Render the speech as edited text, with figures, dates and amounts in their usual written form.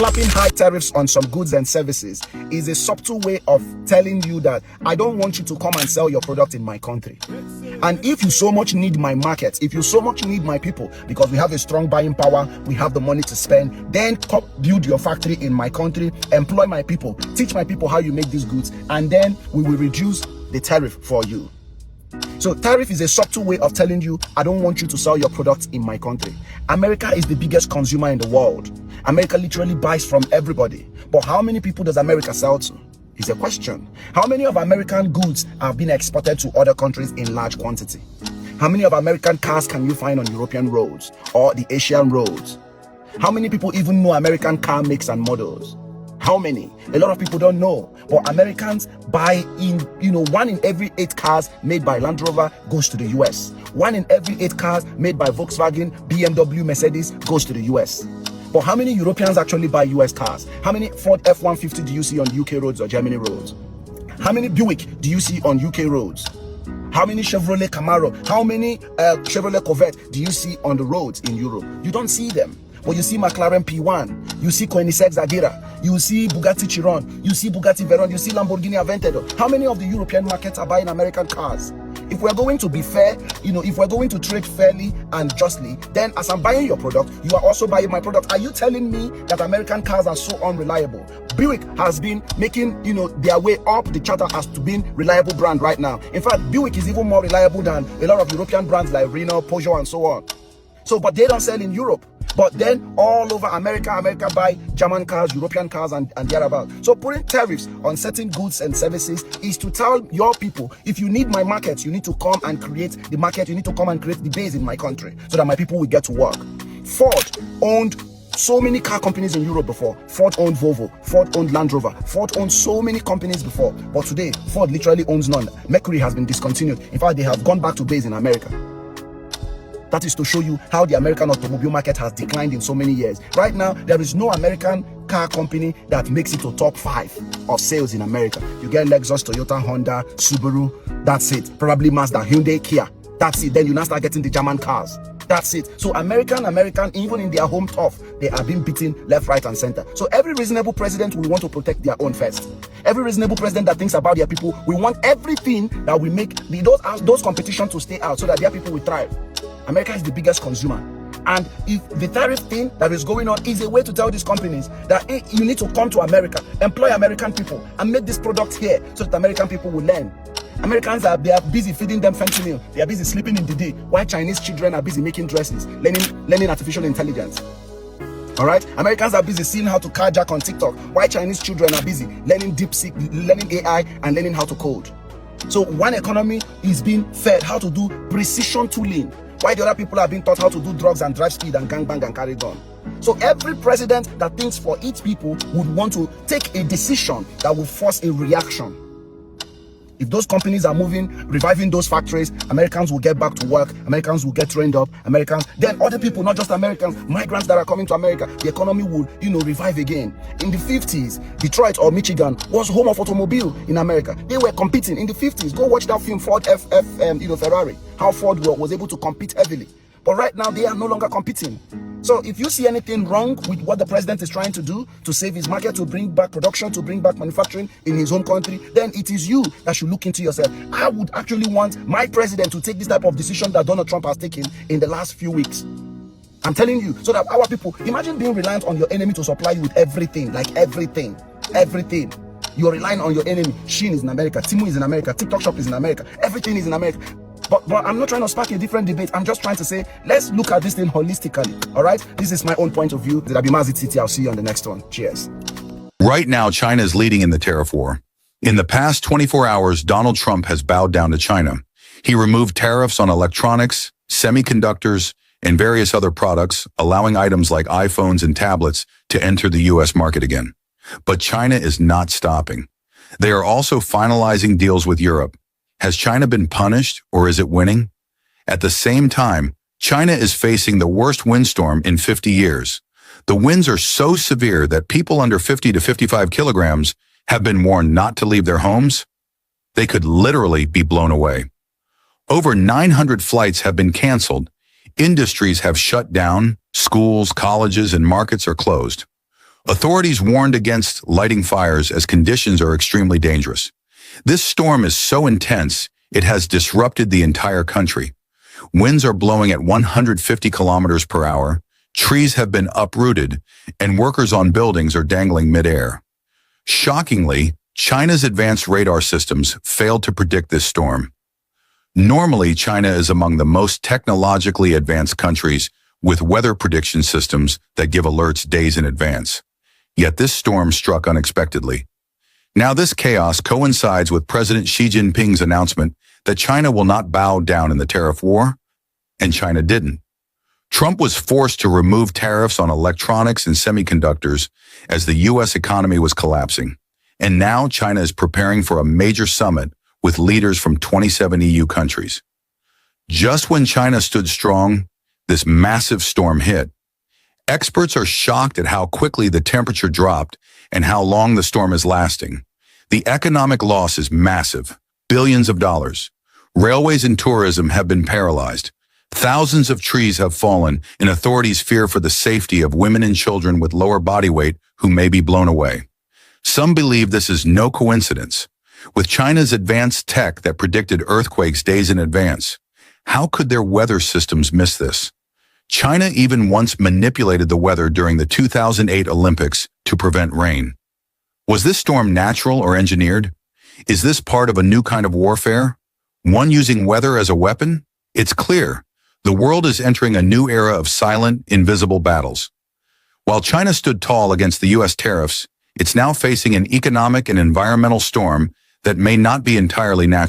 slapping high tariffs on some goods and services is a subtle way of telling you that I don't want you to come and sell your product in my country. And if you so much need my market, if you so much need my people, because we have a strong buying power, we have the money to spend, then come build your factory in my country, employ my people, teach my people how you make these goods, and then we will reduce the tariff for you. So tariff is a subtle way of telling you, I don't want you to sell your products in my country. America is the biggest consumer in the world. America literally buys from everybody. But how many people does America sell to? Is a question. How many of American goods have been exported to other countries in large quantity? How many of American cars can you find on European roads or the Asian roads? How many people even know American car makes and models? How many? A lot of people don't know. But Americans buy in, 1 in every 8 cars made by Land Rover goes to the US. 1 in every 8 cars made by Volkswagen, BMW, Mercedes goes to the US. But how many Europeans actually buy US cars? How many Ford F-150 do you see on UK roads or Germany roads? How many Buick do you see on UK roads? How many Chevrolet Camaro? How many Chevrolet Corvette do you see on the roads in Europe? You don't see them. But you see McLaren P1, you see Koenigsegg Zadira, you see Bugatti Chiron, you see Bugatti Veyron, you see Lamborghini Aventador. How many of the European markets are buying American cars? If we're going to be fair, if we're going to trade fairly and justly, then as I'm buying your product, you are also buying my product. Are you telling me that American cars are so unreliable? Buick has been making, their way up the charter as to being reliable brand right now. In fact, Buick is even more reliable than a lot of European brands like Renault, Peugeot, and so on. So, but they don't sell in Europe. But then all over America buy German cars, European cars, and thereabouts. So putting tariffs on certain goods and services is to tell your people, if you need my market, you need to come and create the market, you need to come and create the base in my country so that my people will get to work. Ford owned so many car companies in Europe before. Ford owned Volvo, Ford owned Land Rover, Ford owned so many companies before. But today, Ford literally owns none. Mercury has been discontinued. In fact, they have gone back to base in America. That is to show you how the American automobile market has declined in so many years. Right now, there is no American car company that makes it to top 5 of sales in America. You get Lexus, Toyota, Honda, Subaru, that's it. Probably Mazda, Hyundai, Kia, that's it. Then you now start getting the German cars. That's it. So American, even in their home turf, they are being beaten left, right, and center. So every reasonable president will want to protect their own first. Every reasonable president that thinks about their people, we want everything that we make those competitions to stay out so that their people will thrive. America is the biggest consumer. And if the tariff thing that is going on is a way to tell these companies that hey, you need to come to America, employ American people, and make this product here so that American people will learn. Americans they are busy feeding them fentanyl. They are busy sleeping in the day, while Chinese children are busy making dresses, learning artificial intelligence. All right, Americans are busy seeing how to carjack on TikTok, while Chinese children are busy learning DeepSeek, learning AI, and learning how to code. So one economy is being fed how to do precision tooling, while the other people are being taught how to do drugs and drive speed and gangbang and carry gun. So every president that thinks for its people would want to take a decision that will force a reaction. If those companies are moving, reviving those factories, Americans will get back to work, Americans will get trained up, then other people, not just Americans, migrants that are coming to America, the economy will, revive again. In the 50s, Detroit or Michigan was home of automobile in America. They were competing in the 50s. Go watch that film, Ford Ferrari, how Ford was able to compete heavily. But right now, they are no longer competing. So if you see anything wrong with what the president is trying to do to save his market, to bring back production, to bring back manufacturing in his home country, then it is you that should look into yourself. I would actually want my president to take this type of decision that Donald Trump has taken in the last few weeks. I'm telling you, so that our people, imagine being reliant on your enemy to supply you with everything, like everything. You're relying on your enemy. Shein is in America, Temu is in America, TikTok Shop is in America, everything is in America. But I'm not trying to spark a different debate. I'm just trying to say, let's look at this thing holistically. All right? This is my own point of view. Mazit City. I'll see you on the next one. Cheers. Right now, China is leading in the tariff war. In the past 24 hours, Donald Trump has bowed down to China. He removed tariffs on electronics, semiconductors, and various other products, allowing items like iPhones and tablets to enter the U.S. market again. But China is not stopping. They are also finalizing deals with Europe. Has China been punished, or is it winning? At the same time, China is facing the worst windstorm in 50 years. The winds are so severe that people under 50 to 55 kilograms have been warned not to leave their homes. They could literally be blown away. Over 900 flights have been canceled. Industries have shut down. Schools, colleges, and markets are closed. Authorities warned against lighting fires as conditions are extremely dangerous. This storm is so intense, it has disrupted the entire country. Winds are blowing at 150 kilometers per hour, trees have been uprooted, and workers on buildings are dangling midair. Shockingly, China's advanced radar systems failed to predict this storm. Normally, China is among the most technologically advanced countries with weather prediction systems that give alerts days in advance. Yet this storm struck unexpectedly. Now this chaos coincides with President Xi Jinping's announcement that China will not bow down in the tariff war, and China didn't. Trump was forced to remove tariffs on electronics and semiconductors as the U.S. economy was collapsing. And now China is preparing for a major summit with leaders from 27 EU countries. Just when China stood strong, this massive storm hit. Experts are shocked at how quickly the temperature dropped and how long the storm is lasting. The economic loss is massive, billions of dollars. Railways and tourism have been paralyzed. Thousands of trees have fallen, and authorities fear for the safety of women and children with lower body weight who may be blown away. Some believe this is no coincidence. With China's advanced tech that predicted earthquakes days in advance, how could their weather systems miss this? China even once manipulated the weather during the 2008 Olympics to prevent rain. Was this storm natural or engineered? Is this part of a new kind of warfare? One using weather as a weapon? It's clear. The world is entering a new era of silent, invisible battles. While China stood tall against the U.S. tariffs, it's now facing an economic and environmental storm that may not be entirely natural.